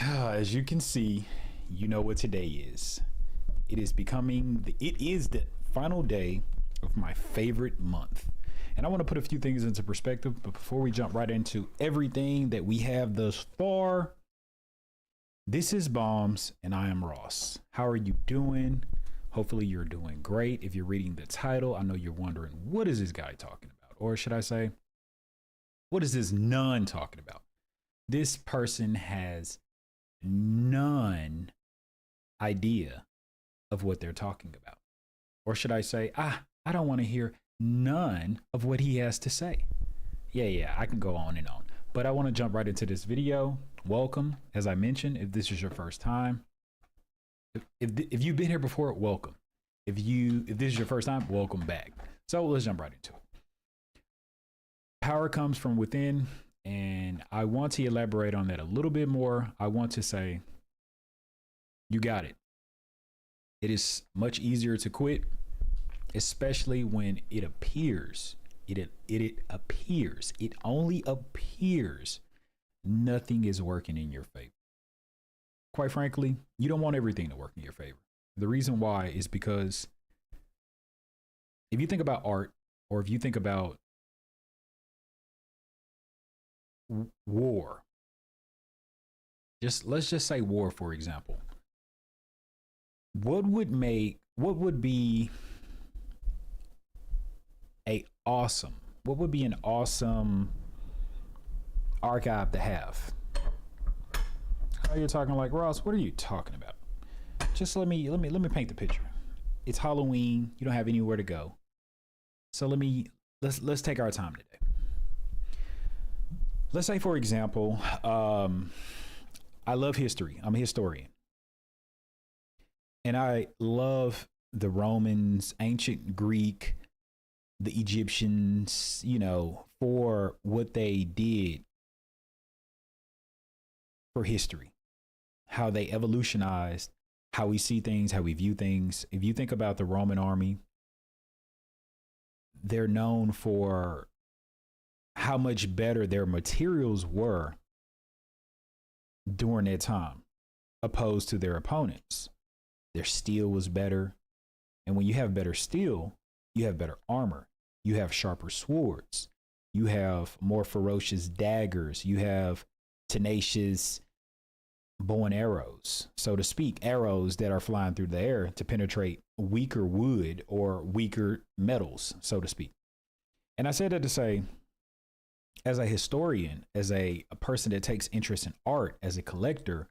As you can see, you know what today is. It is the final day of my favorite month. And I want to put a few things into perspective, but before we jump right into everything that we have thus far, this is Bonms and I am Ross. How are you doing? Hopefully you're doing great. If you're reading the title, I know you're wondering, what is this guy talking about? Or should I say, what is this nun talking about? This person has none idea of what they're talking about. Or should I say, I don't want to hear none of what he has to say. Yeah, I can go on and on. But I want to jump right into this video. Welcome, as I mentioned, if this is your first time. If you've been here before, welcome. If this is your first time, welcome back. So let's jump right into it. Power comes from within, and I want to elaborate on that a little bit more. I want to say, you got it. It is much easier to quit, especially when it appears, it only appears nothing is working in your favor. Quite frankly, you don't want everything to work in your favor. The reason why is because if you think about art, or if you think about war, let's just say war, for example. What would be an awesome archive to have? Oh, you're talking like, Ross, what are you talking about? Just let me paint the picture. It's Halloween, you don't have anywhere to go. So let's take our time today. Let's say, for example, I love history. I'm a historian. And I love the Romans, ancient Greek, the Egyptians, for what they did for history, how they evolutionized, how we see things, how we view things. If you think about the Roman army, they're known for how much better their materials were during that time, opposed to their opponents. Their steel was better. And when you have better steel, you have better armor. You have sharper swords. You have more ferocious daggers. You have tenacious bow and arrows, so to speak, arrows that are flying through the air to penetrate weaker wood or weaker metals, so to speak. And I say that to say, as a historian, as a person that takes interest in art, as a collector,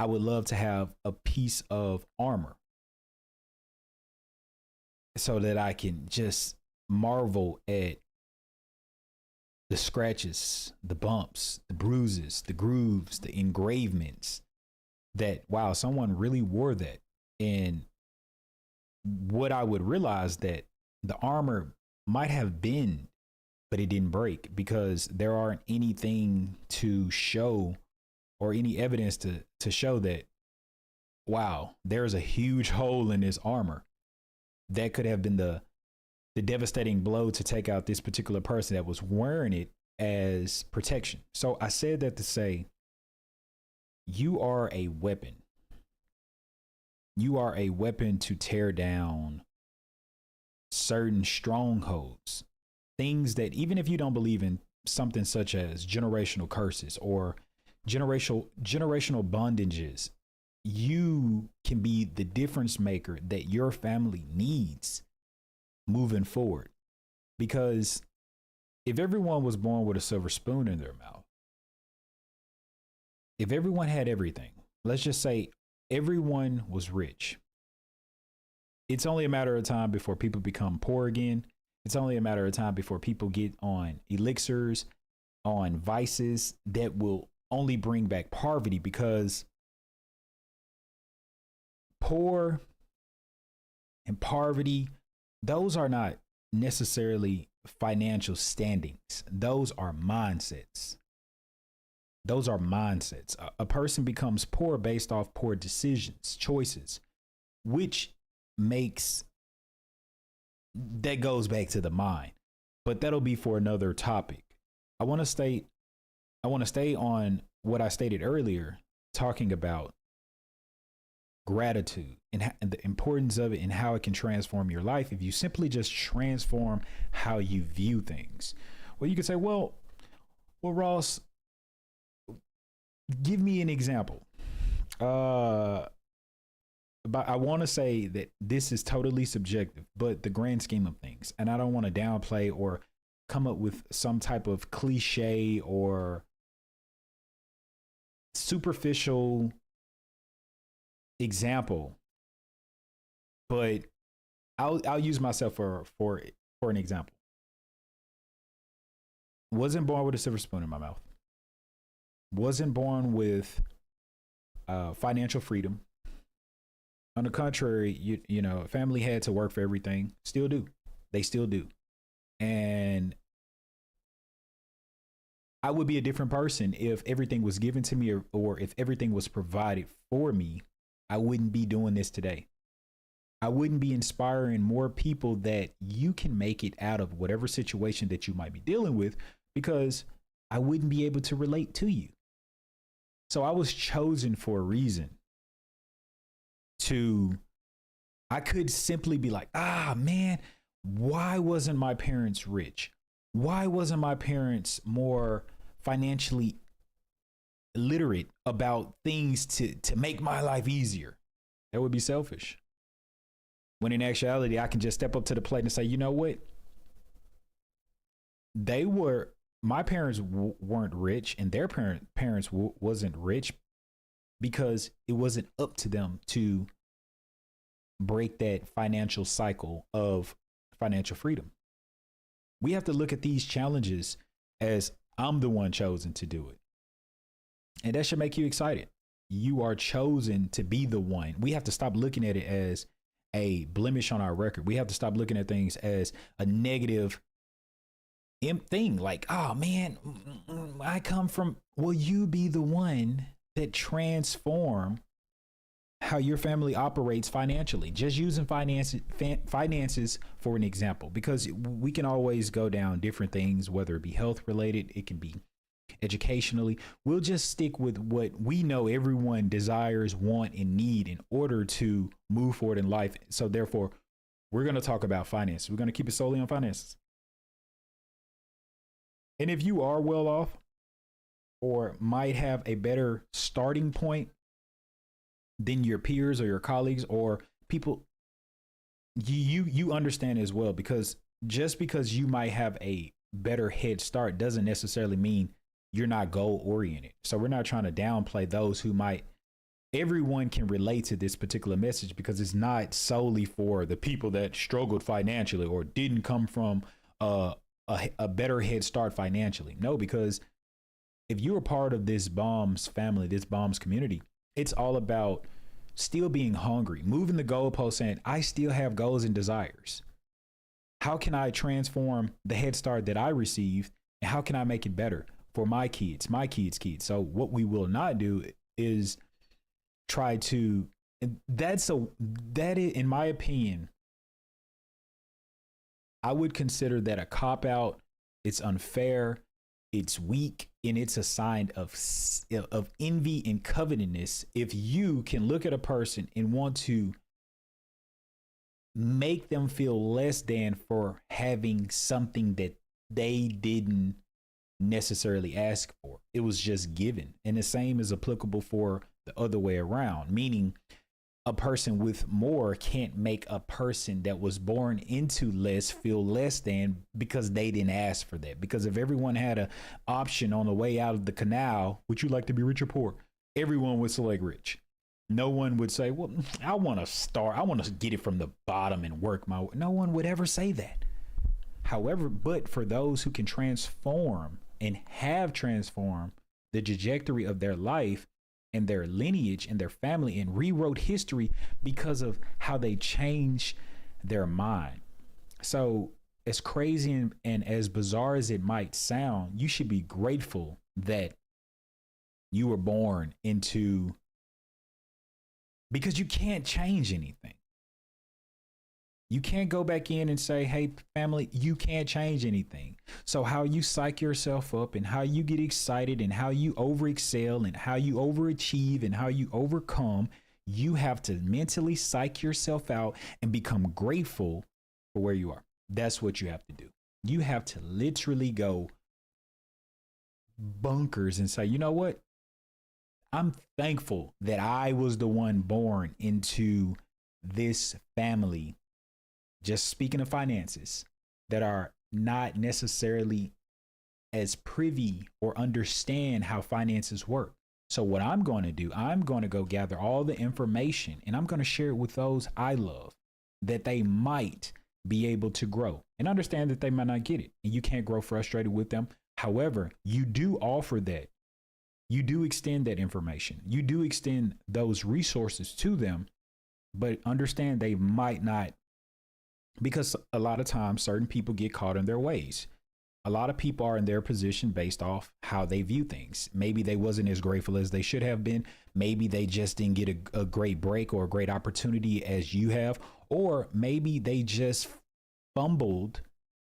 I would love to have a piece of armor so that I can just marvel at the scratches, the bumps, the bruises, the grooves, the engravements, that, wow, someone really wore that. And what I would realize that the armor might have been, but it didn't break, because there aren't anything to show or any evidence to show that, wow, there's a huge hole in this armor that could have been the devastating blow to take out this particular person that was wearing it as protection. So I said that to say, you are a weapon. You are a weapon to tear down certain strongholds, things that, even if you don't believe in something such as generational curses or generational bondages, you can be the difference maker that your family needs moving forward. Because if everyone was born with a silver spoon in their mouth, if everyone had everything, let's just say everyone was rich, it's only a matter of time before people become poor again. It's only a matter of time before people get on elixirs, on vices that will only bring back poverty, because poor and poverty, those are not necessarily financial standings. Those are mindsets. A person becomes poor based off poor decisions, choices, which goes back to the mind. But that'll be for another topic. I want to stay on what I stated earlier, talking about gratitude and the importance of it and how it can transform your life if you simply just transform how you view things. Well, you could say, well, Ross, give me an example. But I want to say that this is totally subjective, but the grand scheme of things, and I don't want to downplay or come up with some type of cliche or superficial example, but I'll use myself for an example. Wasn't born with a silver spoon in my mouth. Wasn't born with financial freedom. On the contrary, you know, family had to work for everything. Still do. They still do. And I would be a different person if everything was given to me, or if everything was provided for me. I wouldn't be doing this today. I wouldn't be inspiring more people that you can make it out of whatever situation that you might be dealing with, because I wouldn't be able to relate to you. So I was chosen for a reason. I could simply be like, man, why wasn't my parents rich? Why wasn't my parents more financially literate about things to make my life easier? That would be selfish. When in actuality, I can just step up to the plate and say, you know what? My parents weren't rich, and their parents wasn't rich, because it wasn't up to them to break that financial cycle of financial freedom. We have to look at these challenges as I'm the one chosen to do it. And that should make you excited. You are chosen to be the one. We have to stop looking at it as a blemish on our record. We have to stop looking at things as a negative thing. Like, oh man, I come from, will you be the one that transform how your family operates financially? Just using finances for an example, because we can always go down different things, whether it be health related, it can be educationally. We'll just stick with what we know everyone desires, want, and need in order to move forward in life. So therefore, we're going to talk about finances. We're going to keep it solely on finances. And if you are well off, or might have a better starting point than your peers or your colleagues or people, you understand as well, because just because you might have a better head start doesn't necessarily mean you're not goal oriented. So we're not trying to downplay those who might. Everyone can relate to this particular message, because it's not solely for the people that struggled financially or didn't come from a better head start financially. No, because if you're a part of this Bonms family, this Bonms community, it's all about still being hungry, moving the goalpost, saying, I still have goals and desires. How can I transform the head start that I received, and how can I make it better for my kids, kids? So what we will not do is try to, that is, in my opinion, I would consider that a cop out. It's unfair. It's weak, and it's a sign of envy and covetousness if you can look at a person and want to make them feel less than for having something that they didn't necessarily ask for. It was just given. And the same is applicable for the other way around, meaning a person with more can't make a person that was born into less feel less than because they didn't ask for that. Because if everyone had an option on the way out of the canal, would you like to be rich or poor? Everyone would select rich. No one would say, well, I want to get it from the bottom and work my way. No one would ever say that. However, but for those who can transform and have transformed the trajectory of their life and their lineage and their family and rewrote history because of how they changed their mind. So as crazy and as bizarre as it might sound, you should be grateful that you were born into, because you can't change anything. You can't go back in and say, hey, family, you can't change anything. So, how you psych yourself up and how you get excited and how you over excel and how you overachieve and how you overcome, you have to mentally psych yourself out and become grateful for where you are. That's what you have to do. You have to literally go bunkers and say, you know what? I'm thankful that I was the one born into this family, just speaking of finances, that are not necessarily as privy or understand how finances work. So, what I'm going to do, I'm going to go gather all the information and I'm going to share it with those I love that they might be able to grow and understand that they might not get it. And you can't grow frustrated with them. However, you do offer that. You do extend that information. You do extend those resources to them, but understand they might not, because a lot of times certain people get caught in their ways. A lot of people are in their position based off how they view things. Maybe they wasn't as grateful as they should have been. Maybe they just didn't get a great break or a great opportunity as you have, or maybe they just fumbled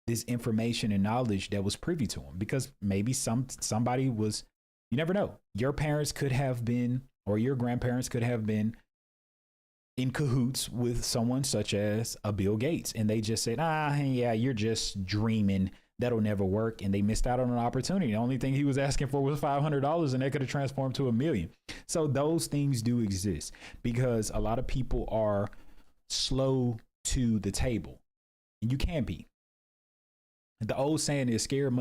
this information and knowledge that was privy to them, because maybe somebody was, you never know. Your parents could have been, or your grandparents could have been in cahoots with someone such as a Bill Gates. And they just said, yeah, you're just dreaming. That'll never work. And they missed out on an opportunity. The only thing he was asking for was $500 and they could have transformed to $1 million. So those things do exist because a lot of people are slow to the table, and you can be. The old saying is scared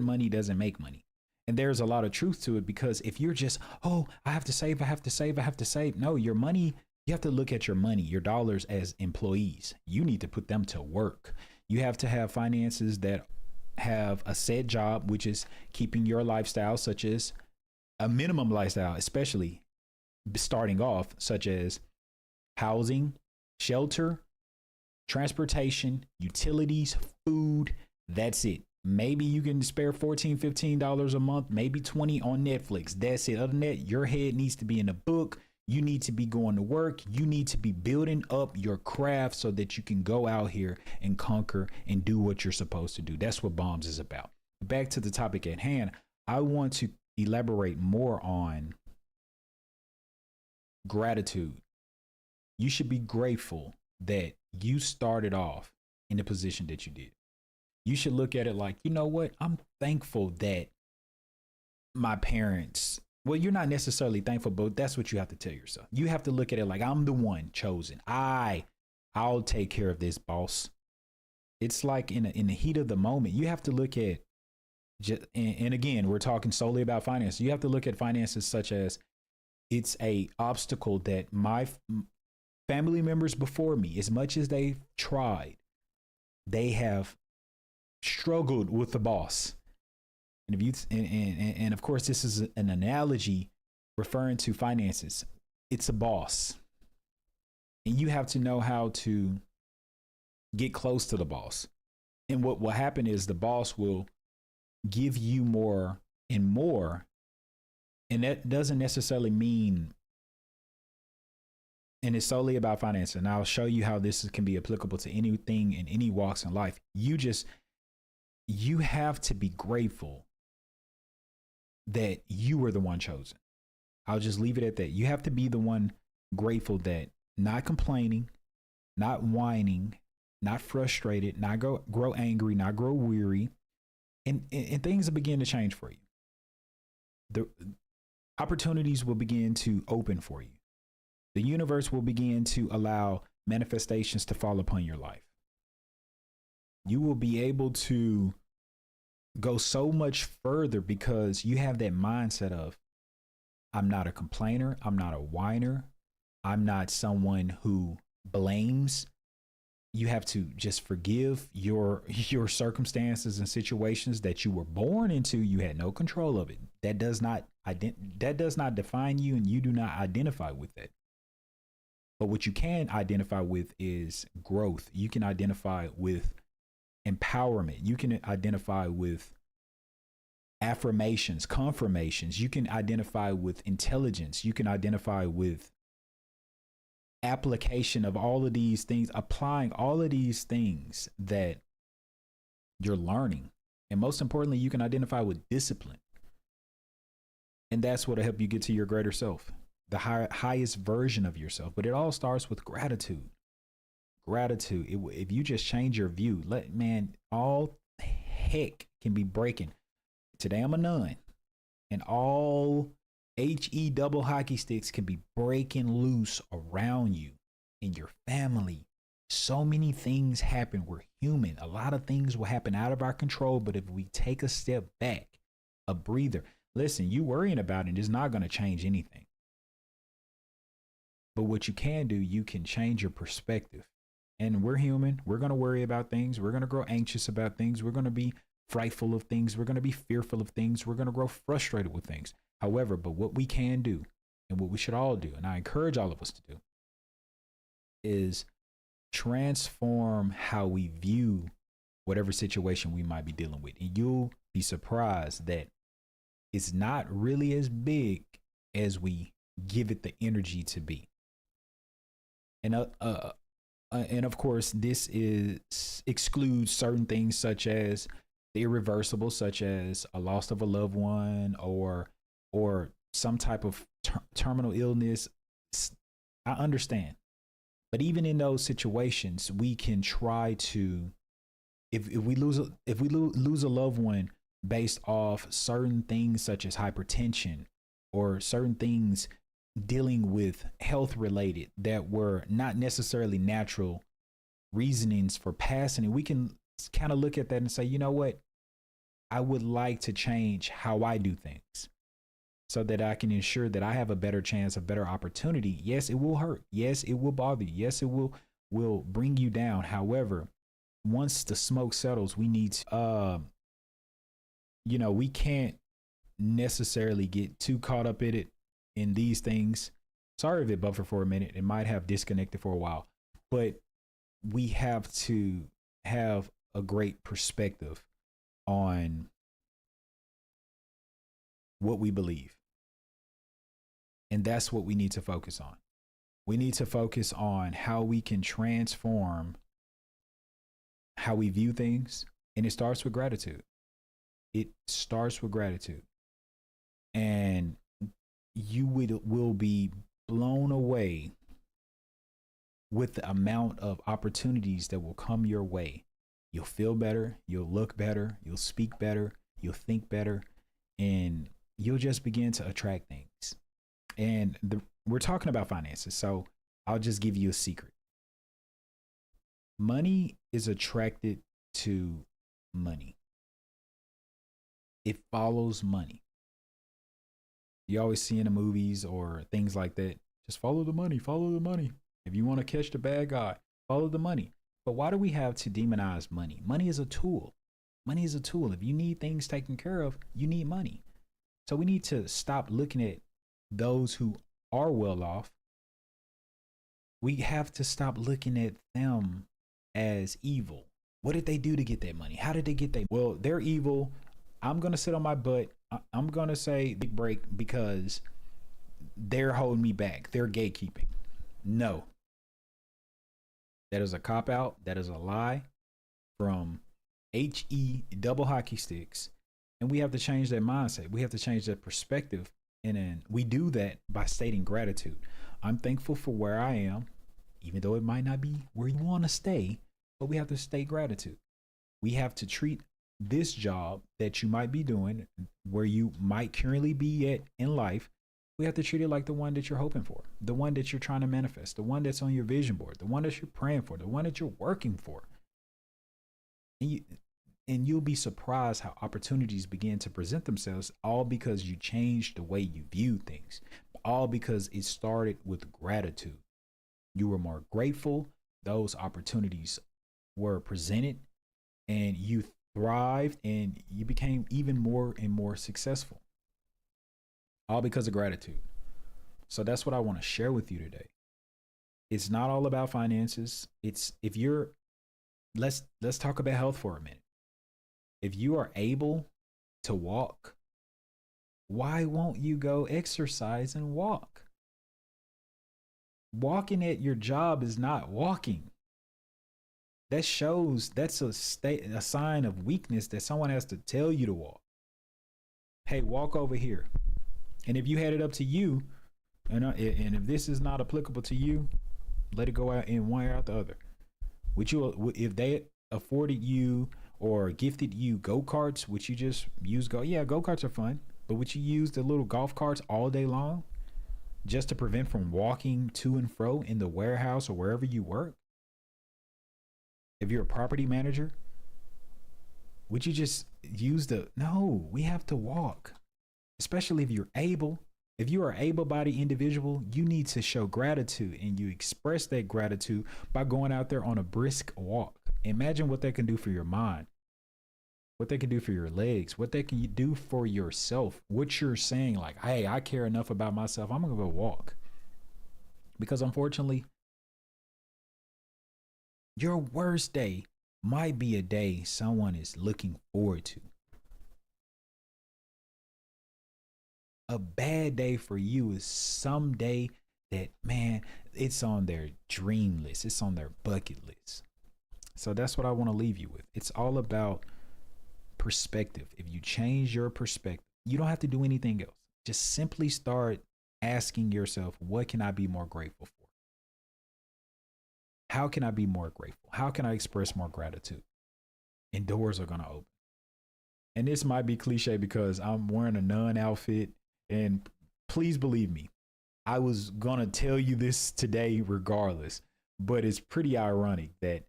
money doesn't make money. And there's a lot of truth to it, because if you're just, oh, I have to save, I have to save, I have to save. No, your money, you have to look at your money, your dollars as employees. You need to put them to work. You have to have finances that have a set job, which is keeping your lifestyle, such as a minimum lifestyle, especially starting off, such as housing, shelter, transportation, utilities, food. That's it. Maybe you can spare $14, $15 a month, maybe 20 on Netflix. That's it. Other than that, your head needs to be in a book. You need to be going to work. You need to be building up your craft so that you can go out here and conquer and do what you're supposed to do. That's what Bonms is about. Back to the topic at hand, I want to elaborate more on gratitude. You should be grateful that you started off in the position that you did. You should look at it like, you know what? I'm thankful that my parents, well, you're not necessarily thankful, but that's what you have to tell yourself. You have to look at it like, I'm the one chosen. I'll take care of this, boss. It's like in the heat of the moment, you have to look at, and again, we're talking solely about finance. You have to look at finances such as it's a obstacle that my family members before me, as much as they've tried, they have struggled with the boss. And if you and of course this is an analogy referring to finances. It's a boss, and you have to know how to get close to the boss. And what will happen is the boss will give you more and more, and that doesn't necessarily mean, and it's solely about finance. And I'll show you how this can be applicable to anything in any walks in life. You have to be grateful that you were the one chosen. I'll just leave it at that. You have to be the one grateful that, not complaining, not whining, not frustrated, not grow angry, not grow weary, and things will begin to change for you. The opportunities will begin to open for you. The universe will begin to allow manifestations to fall upon your life. You will be able to go so much further because you have that mindset of, I'm not a complainer. I'm not a whiner. I'm not someone who blames. You have to just forgive your circumstances and situations that you were born into. You had no control of it. That does not define you, and you do not identify with it. But what you can identify with is growth. You can identify with empowerment. You can identify with affirmations, confirmations. You can identify with intelligence. You can identify with application of all of these things, applying all of these things that you're learning. And most importantly, you can identify with discipline. And that's what'll help you get to your greater self, the highest version of yourself. But it all starts with gratitude. Gratitude. If you just change your view, all heck can be breaking. Today I'm a nun, and all HE double hockey sticks can be breaking loose around you in your family. So many things happen. We're human. A lot of things will happen out of our control. But if we take a step back, a breather, listen, you worrying about it is not going to change anything. But what you can do, you can change your perspective. And we're human. We're going to worry about things. We're going to grow anxious about things. We're going to be frightful of things. We're going to be fearful of things. We're going to grow frustrated with things. However, but what we can do, and what we should all do, and I encourage all of us to do, is transform how we view whatever situation we might be dealing with. And you'll be surprised that it's not really as big as we give it the energy to be. And of course, this excludes certain things such as the irreversible, such as a loss of a loved one or some type of terminal illness. I understand. But even in those situations, we can try to, if we lose a loved one based off certain things such as hypertension or certain things dealing with health related that were not necessarily natural reasonings for passing it, we can kind of look at that and say, you know what? I would like to change how I do things so that I can ensure that I have a better chance, a better opportunity. Yes, it will hurt. Yes, it will bother you. Yes, it will bring you down. However, once the smoke settles, we need to, we can't necessarily get too caught up in these things. Sorry if it buffered for a minute. It might have disconnected for a while, but we have to have a great perspective on what we believe. And that's what we need to focus on. We need to focus on how we can transform how we view things. And it starts with gratitude. It starts with gratitude. And you will be blown away with the amount of opportunities that will come your way. You'll feel better. You'll look better. You'll speak better. You'll think better. And you'll just begin to attract things. And we're talking about finances. So I'll just give you a secret. Money is attracted to money. It follows money. You always see in the movies or things like that, just follow the money, follow the money. If you want to catch the bad guy, follow the money. But why do we have to demonize money? Money is a tool. Money is a tool. If you need things taken care of, you need money. So we need to stop looking at those who are well off. We have to stop looking at them as evil. What did they do to get that money? How did they get that? Well, they're evil. I'm going to sit on my butt. I'm going to say big break because they're holding me back. They're gatekeeping. No. That is a cop out. That is a lie from HE double hockey sticks. And we have to change that mindset. We have to change that perspective. And then we do that by stating gratitude. I'm thankful for where I am, even though it might not be where you want to stay, but we have to state gratitude. We have to treat this job that you might be doing, where you might currently be at in life, we have to treat it like the one that you're hoping for, the one that you're trying to manifest, the one that's on your vision board, the one that you're praying for, the one that you're working for. And you'll be surprised how opportunities begin to present themselves, all because you changed the way you view things, all because it started with gratitude. You were more grateful. Those opportunities were presented and you thrived and you became even more and more successful, all because of gratitude. So that's what I want to share with you today. It's not all about finances. Let's talk about health for a minute. If you are able to walk, why won't you go exercise and walk? Walking at your job is not walking. That shows that's a sign of weakness that someone has to tell you to walk. Hey, walk over here. And if you had it up to you, and if this is not applicable to you, let it go out in one ear out the other. Would you, if they afforded you or gifted you go karts, would you just use go? Yeah, go karts are fun, but would you use the little golf carts all day long just to prevent from walking to and fro in the warehouse or wherever you work? If you're a property manager, would you just use the? No, we have to walk, especially if you're able. If you are an able-bodied individual, you need to show gratitude, and you express that gratitude by going out there on a brisk walk. Imagine what that can do for your mind, what they can do for your legs, what they can do for yourself. What you're saying, like, hey, I care enough about myself, I'm gonna go walk. Because unfortunately, your worst day might be a day someone is looking forward to. A bad day for you is some day that, man, it's on their dream list, it's on their bucket list. So that's what I want to leave you with. It's all about perspective. If you change your perspective, you don't have to do anything else. Just simply start asking yourself, what can I be more grateful for? How can I be more grateful? How can I express more gratitude? And doors are going to open. And this might be cliche because I'm wearing a nun outfit. And please believe me, I was going to tell you this today regardless, but it's pretty ironic that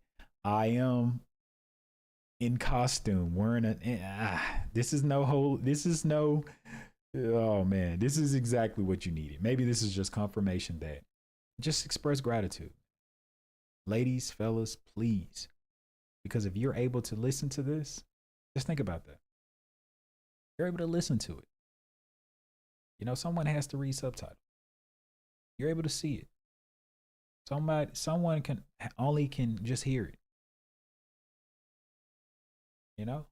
I am in costume wearing this is no, oh man, this is exactly what you needed. Maybe this is just confirmation that just express gratitude. Ladies, fellas, please. Because if you're able to listen to this, just think about that. You're able to listen to it. You know, someone has to read subtitles. You're able to see it. Someone can just hear it. You know?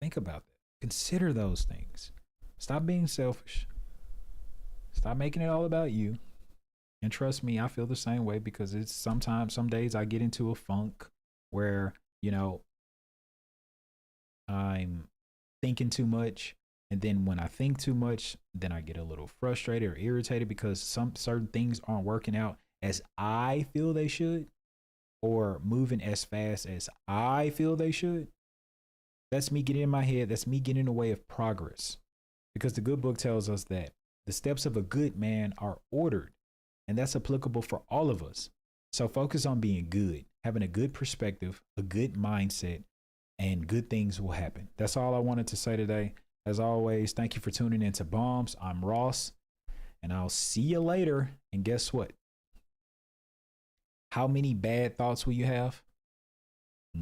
Think about that. Consider those things. Stop being selfish. Stop making it all about you. And trust me, I feel the same way because it's sometimes, some days I get into a funk where, you know, I'm thinking too much. And then when I think too much, then I get a little frustrated or irritated because some certain things aren't working out as I feel they should or moving as fast as I feel they should. That's me getting in my head. That's me getting in the way of progress. Because the good book tells us that the steps of a good man are ordered. And that's applicable for all of us. So focus on being good, having a good perspective, a good mindset, and good things will happen. That's all I wanted to say today. As always, thank you for tuning in to Bonms. I'm Ross, and I'll see you later. And guess what? How many bad thoughts will you have?